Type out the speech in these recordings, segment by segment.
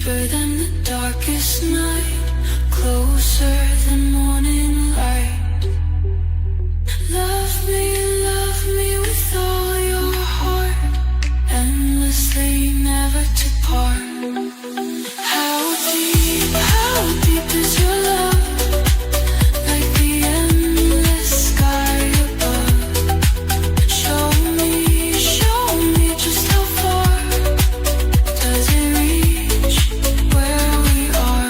deeper than the darkest night, closer than morning light. Love me with all your heart, endlessly, never to part. How deep is your love? Like the endless sky above. Show me just how far does it reach where we are?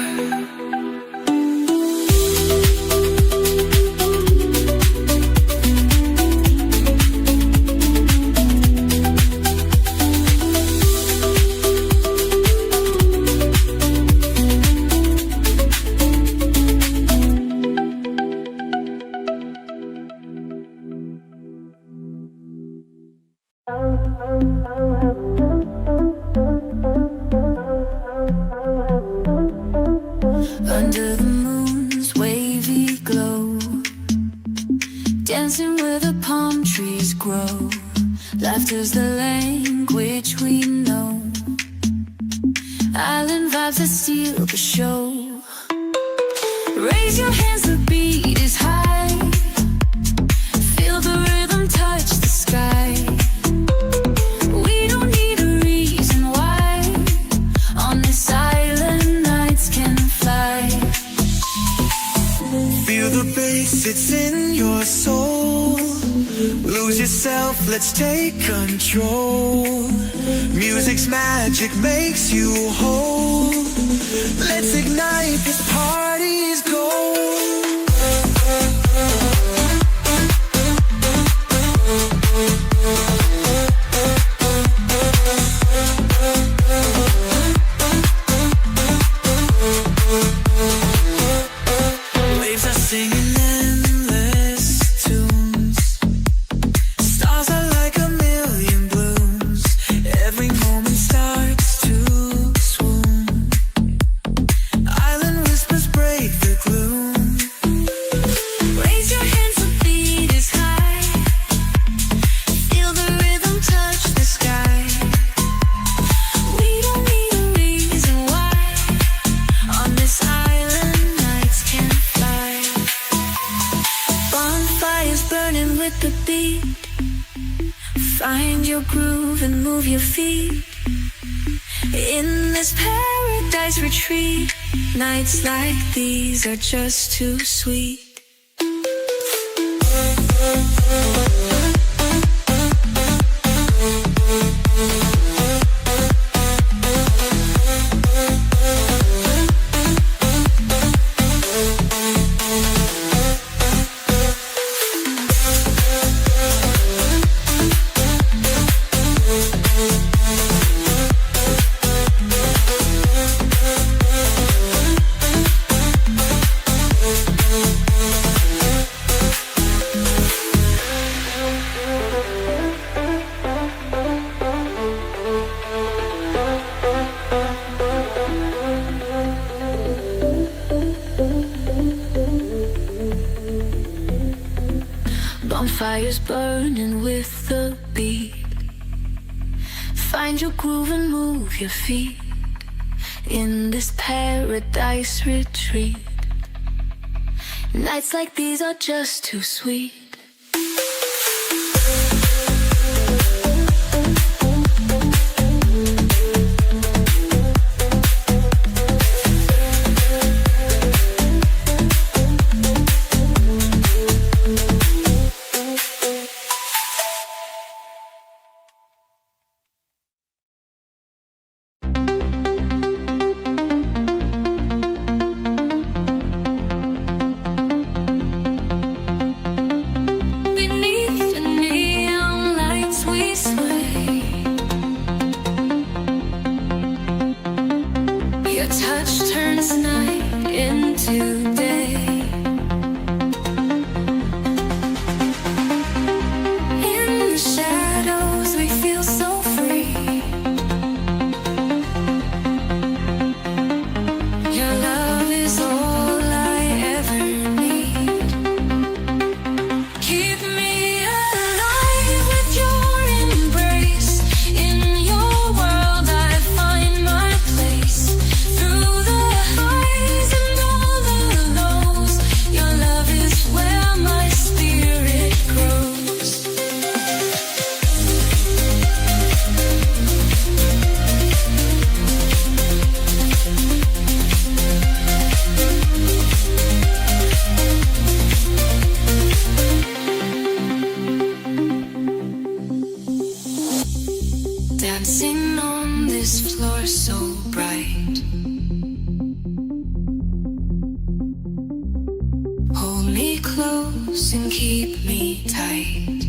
Under the moon's wavy glow, dancing where the palm trees grow. Laughter's the language we know. Island vibes that steal the show. Raise your hands, the beat is high. Feel the rhythm touch the sky. We don't need a reason why. On this island, nights can fly. Feel the bass, it's in your soul. Lose yourself, let's take control. Music's magic makes you whole. Let's ignite this party's gold. Waves are singing endless tunes. Stars are like a million blooms. Every moment starts to swoon. Island whispers break the gloom. Raise your hands, the beat is high. Feel the rhythm touch the sky. We don't need a reason why. On this island, nights can fly. Bonfires burning with the beat. Find your groove and move your feet. In this paradise retreat, nights like these are just too sweet. Bonfires burning with the beat. Find your groove and move your feet. In this paradise retreat, nights like these are just too sweet. close and keep me tight.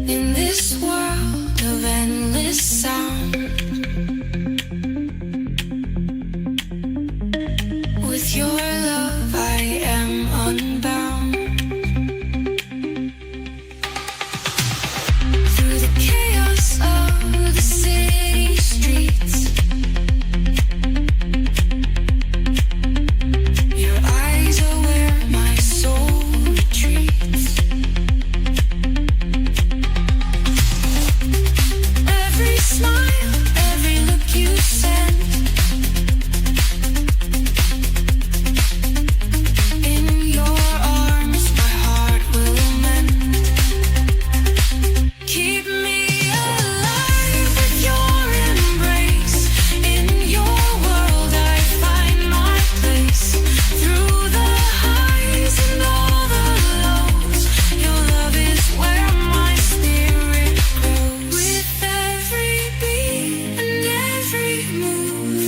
In this world of endless sound, with your love I am unbound. Through the chaos of the city streets, your eyes are where my soul retreats. Every smile, every look you send, in your arms my heart will mend. Keep me alive with your embrace. In your world I find my place. Through the highs and all the lows, your love is where my spirit grows. With every beat and every move,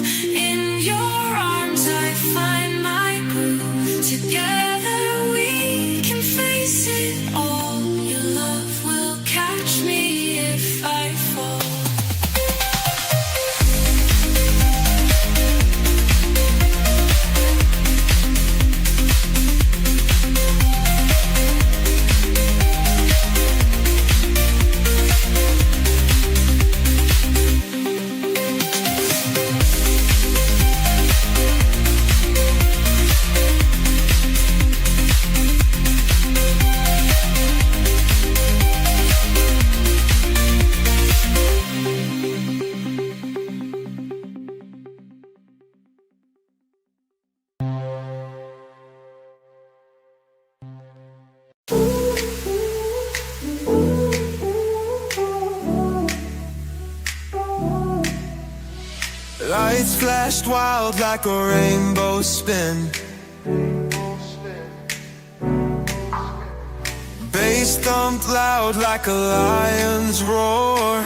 in your arms I find my groove. Together we can face it all. Your love will catch me if I fall. Lights flashed wild like a rainbow spin. Bass thumped loud like a lion's roar.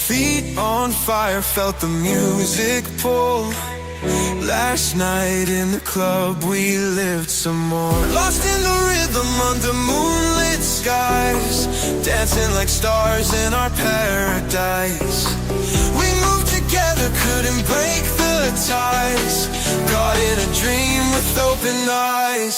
Feet on fire, felt the music pull. Last night in the club we lived some more. Lost in the rhythm under moonlit skies, dancing like stars in our paradise. We moved together, couldn't break the ties. Caught in a dream with open eyes.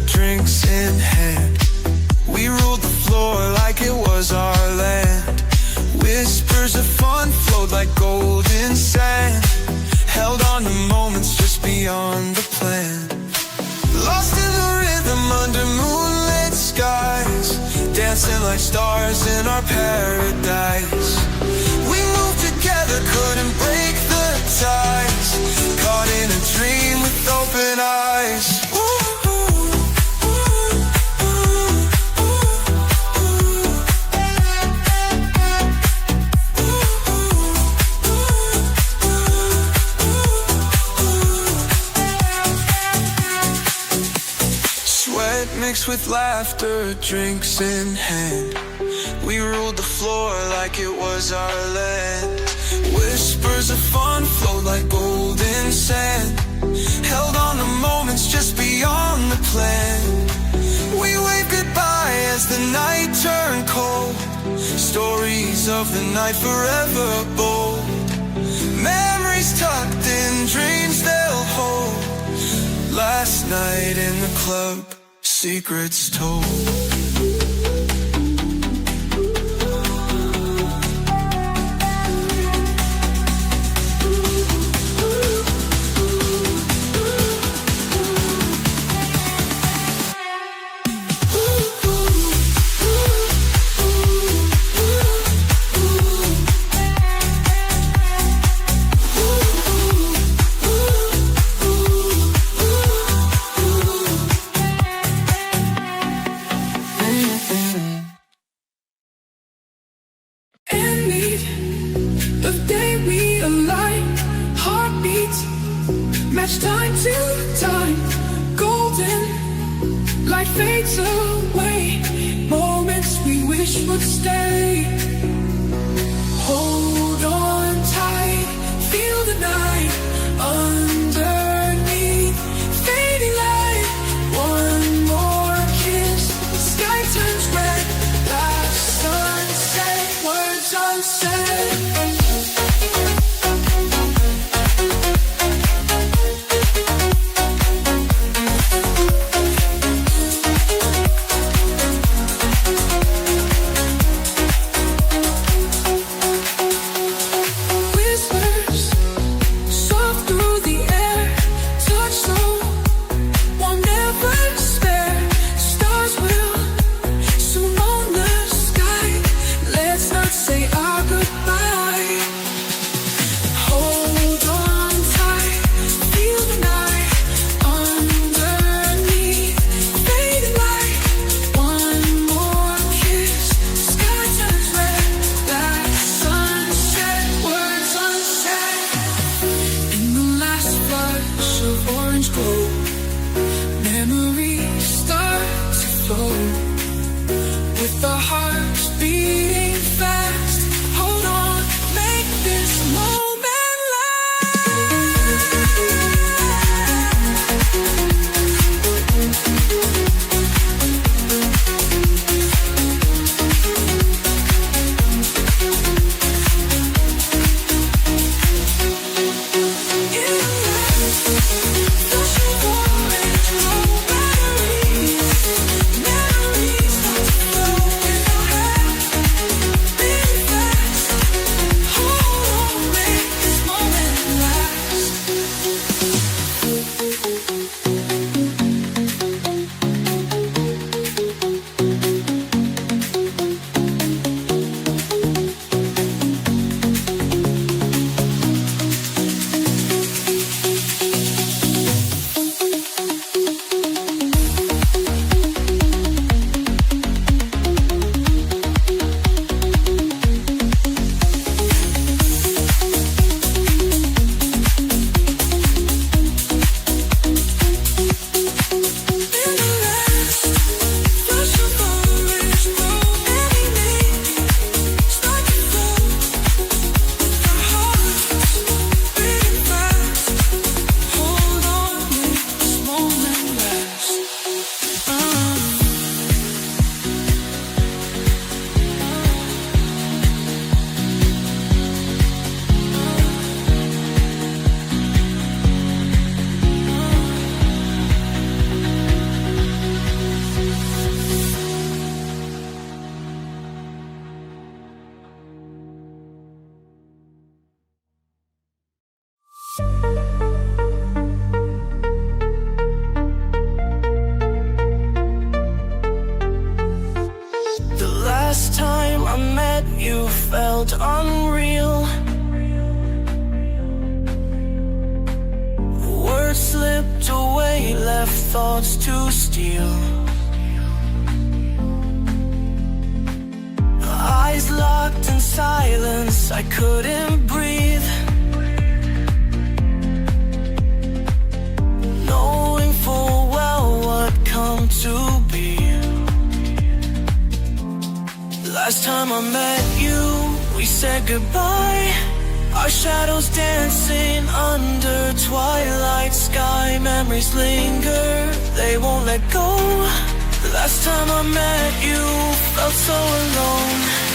Drinks in hand, we ruled the floor like it was our land. Whispers of fun flowed like golden sand, held on to moments just beyond the plan. Lost in the rhythm under moonlit skies, dancing like stars in our paradise. We moved together, couldn't break the ties. Caught in a dream with open eyes. Mixed with laughter, drinks in hand, we ruled the floor like it was our land. Whispers of fun flowed like golden sand, held on to moments just beyond the plan. We waved goodbye as the night turned cold, stories of the night forever bold. Memories tucked in dreams they'll hold. Last night in the club, secrets told. light, heartbeats match time to time. Golden light fades away. Moments we wish would stay. Hold on tight, feel the night underneath. Fading light, one more kiss. Sky turns red, last sunset, words unsaid. felt unreal. Words slipped away, left thoughts to steal. Eyes locked in silence, I couldn't breathe. Knowing full well what come to be. Last time I met you, we said goodbye. Our shadows dancing under twilight sky. Memories linger, they won't let go. Last time I met you, felt so alone.